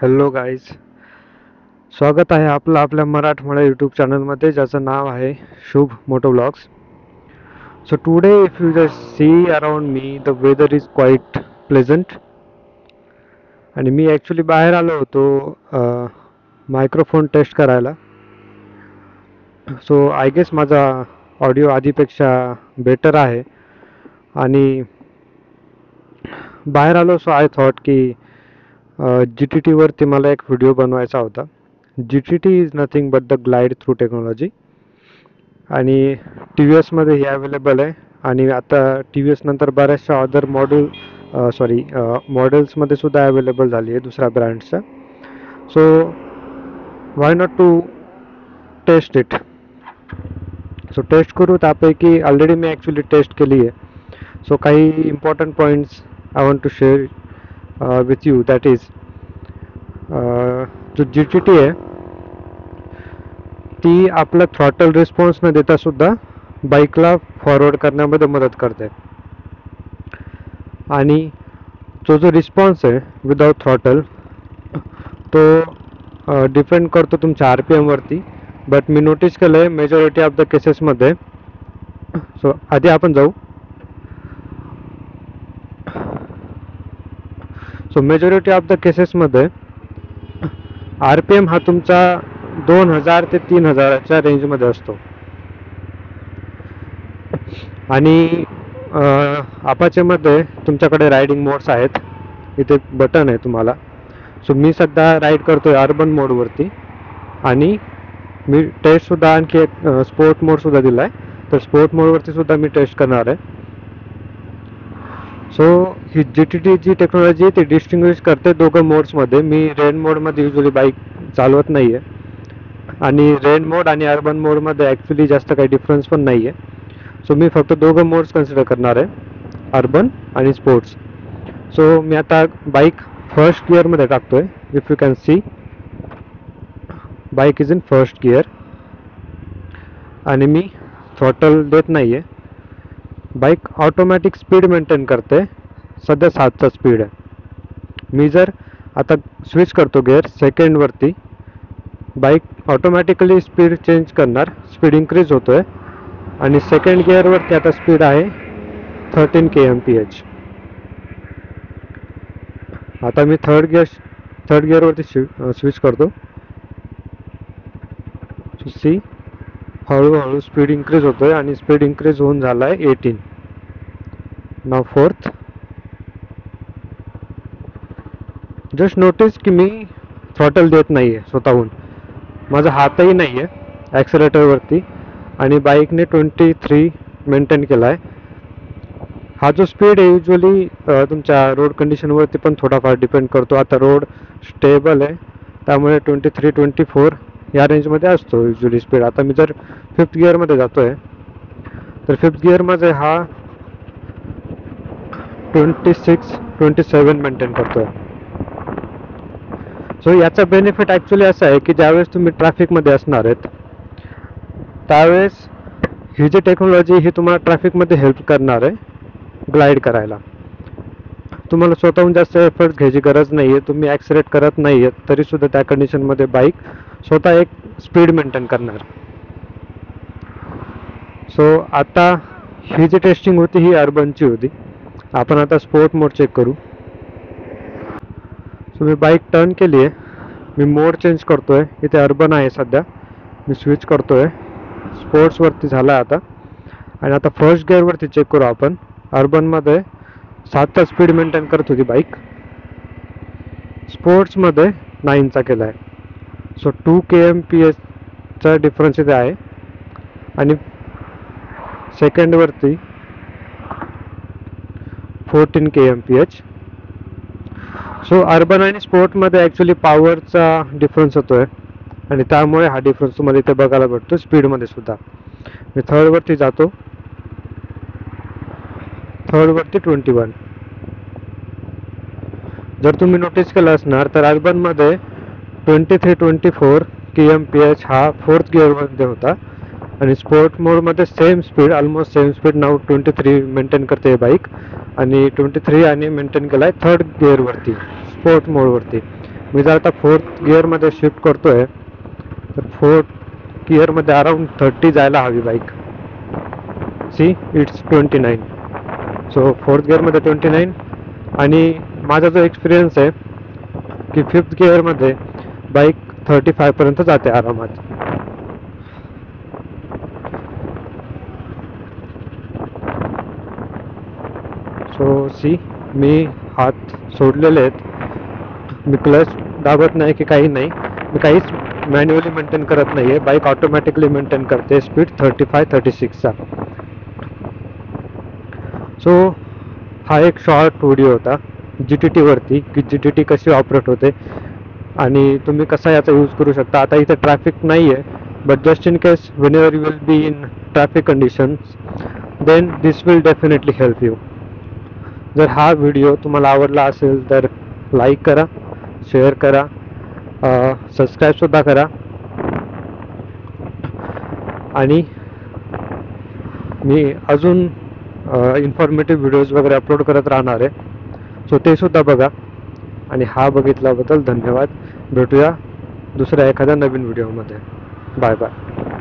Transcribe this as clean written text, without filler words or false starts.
Hello guys, स्वागत आहे आपलं आपल्या मराठमोळ्या यूट्यूब चॅनलमध्ये ज्याचं नाव आहे Shubh moto blogs. So today if you just see around me the weather is quite pleasant आणि मी ॲक्च्युली बाहेर आलो होतो मायक्रोफोन टेस्ट करायला. सो आय गेस माझा ऑडिओ आधीपेक्षा बेटर आहे आणि बाहेर आलो. सो आय थॉट की GTT वरती मला एक व्हिडिओ बनवायचा होता. GTT is nothing but the glide through technology आणि TVS मध्ये ही अवेलेबल आहे आणि आता TVS नंतर बऱ्याचशा अदर मॉडेल्समध्ये सुद्धा अवेलेबल झाली आहे दुसऱ्या ब्रँड्सच्या. So why not to test it. So test करू. त्यापैकी ऑलरेडी मी ॲक्च्युली टेस्ट केली आहे. सो काही important points I want to share with you. That is जो GTT आहे ती आपला थ्रॉटल रिस्पॉन्स न देता सुद्धा बाईकला फॉरवर्ड करण्यामध्ये मदत करते आणि जो रिस्पॉन्स आहे विदाउट थ्रॉटल तो डिपेंड करतो तुमच्या RPM वरती. बट मी नोटीस केलं आहे मेजॉरिटी ऑफ द केसेसमध्ये. सो आधी आपण जाऊ. सो मेजॉरिटी ऑफ द केसेसमध्ये RPM हा तुमचा 2000 ते 3000च्या रेंजमध्ये असतो आणि अपाचेमध्ये तुमच्याकडे रायडिंग मोड्स आहेत. इथे बटन आहे तुम्हाला. सो मी सध्या राईड करतोय अर्बन मोडवरती आणि मी टेस्टसुद्धा आणखी एक स्पोर्ट मोडसुद्धा दिला आहे. तर स्पोर्ट मोडवरती सुद्धा मी टेस्ट करणार आहे. सो ही GTT जी टेक्नॉलॉजी ती डिस्टिंग्विश करते दोघं मोड्समध्ये. मी रेन मोडमध्ये युजली बाईक चालवत नाही आहे आणि रेन मोड आणि अर्बन मोडमध्ये ॲक्च्युली जास्त काही डिफरन्स पण नाही आहे. सो मी फक्त दोघं मोड्स कन्सिडर करणार आहे, अर्बन आणि स्पोर्ट्स. सो मी आता बाईक फर्स्ट गिअरमध्ये टाकतोय. If you can see bike is in first gear आणि मी थ्रॉटल देत नाही आहे. बाईक ऑटोमॅटिक स्पीड मेंटेन करते. सध्या 7चा स्पीड आहे. मी जर आता स्विच करतो गिअर सेकंडवरती, बाईक ऑटोमॅटिकली स्पीड चेंज करणार. स्पीड इंक्रीज होतोय आणि सेकंड गिअरवरती आता स्पीड आहे 13 kmph. आता मी थर्ड गिअरवरती स्विच करतो. सी हळूहळू स्पीड इंक्रीज होतोय आणि स्पीड इंक्रीज होऊन झाला आहे 18. नाव फोर्थ. जस्ट नोटीस की मी थ्रॉटल देत नाही आहे स्वतःहून. माझा हातही नाही आहे ॲक्सिलेटरवरती आणि बाईकने 23 मेंटेन केला आहे. हा जो स्पीड आहे युजली तुमच्या रोड कंडिशनवरती पण थोडाफार डिपेंड करतो. आता रोड स्टेबल आहे त्यामुळे 23-24 या रेंजमध्ये असतो युजली स्पीड. आता मी जर 5th गिअरमध्ये जातो आहे तर 5th गिअरमध्ये हा 26-27 मेंटेन करतो आहे. सो याचा बेनिफिट ॲक्च्युली असा आहे की ज्यावेळेस तुम्ही ट्रॅफिकमध्ये असणार आहेत त्यावेळेस ही जी टेक्नॉलॉजी ही तुम्हाला ट्रॅफिकमध्ये हेल्प करणार आहे ग्लाईड करायला. तुम्हाला स्वतःहून जास्त एफर्ट्स घ्यायची गरज नाही आहे. तुम्ही ॲक्सिलेट करत नाही आहेत तरीसुद्धा त्या कंडिशनमध्ये बाईक स्वतः एक स्पीड मेंटेन करणार. सो आता ही जी टेस्टिंग होती ही अर्बनची होती. आपण आता स्पोर्ट मोड चेक करू. सो मी बाईक टर्न केली आहे. मी मोड चेंज करतोय. इथे अर्बन आहे सध्या. मी स्विच करतोय स्पोर्ट्सवरती झाला आता आणि आता फर्स्ट गिअरवरती चेक करू आपण. अर्बनमध्ये 7चा स्पीड मेंटेन करत होती बाईक. स्पोर्ट्समध्ये 9चा केला आहे. सो 2 kmph डिफरन्स इथे आहे आणि सेकंडवरती 14 kmph. सो अर्बन आणि स्पोर्टमध्ये ॲक्च्युली पॉवरचा डिफरन्स होतोय आणि त्यामुळे हा डिफरन्स तुम्हाला इथे बघायला भेटतो स्पीडमध्ये सुद्धा. मी थर्डवरती जातो. थर्डवरती 21. जर तुम्ही नोटीस केलं असणार तर अर्बनमध्ये 23-24 kmph हा 4th गिअरमध्ये होता आणि स्पोर्ट मोडमध्ये same speed, almost same speed. नाव 23 मेंटेन करते बाईक आणि 23 आणि मेंटेन केला आहे 3rd गिअरवरती स्पोर्ट मोडवरती. मी जर आता 4th गिअरमध्ये शिफ्ट करतोय तर 4th गिअरमध्ये अराउंड 30 जायला हवी bike. See it's 29. So 4th गिअरमध्ये 29. आणि माझा जो एक्सपिरियन्स आहे की 5th गिअरमध्ये बाईक 35 पर्यंत जाते आरामात. सो सी मी हात सोडलेले आहेत, मी क्लच दाबत नाही की काही नाही, मी काहीच मॅन्युअली मेंटेन करत नाही आहे. बाईक ऑटोमॅटिकली मेंटेन करते स्पीड 35-36चा. सो हा एक शॉर्ट व्हिडिओ होता GTT वरती की GTT कशी ऑपरेट होते आणि तुम्ही कसा याचा यूज करू शकता. आता इथे ट्रॅफिक नाही आहे, but just in case whenever you will be in traffic conditions then this will definitely help you. जर हा व्हिडिओ तुम्हाला आवडला असेल तर लाईक करा, शेअर करा, सबस्क्राईबसुद्धा करा. आणि मी अजून इन्फॉर्मेटिव्ह व्हिडिओज वगैरे अपलोड करत राहणार आहे, सो ते सुद्धा बघा. आणि हा बघितल्याबद्दल धन्यवाद. भेटूया दुसऱ्या एखाद्या नवीन व्हिडिओमध्ये. Bye bye.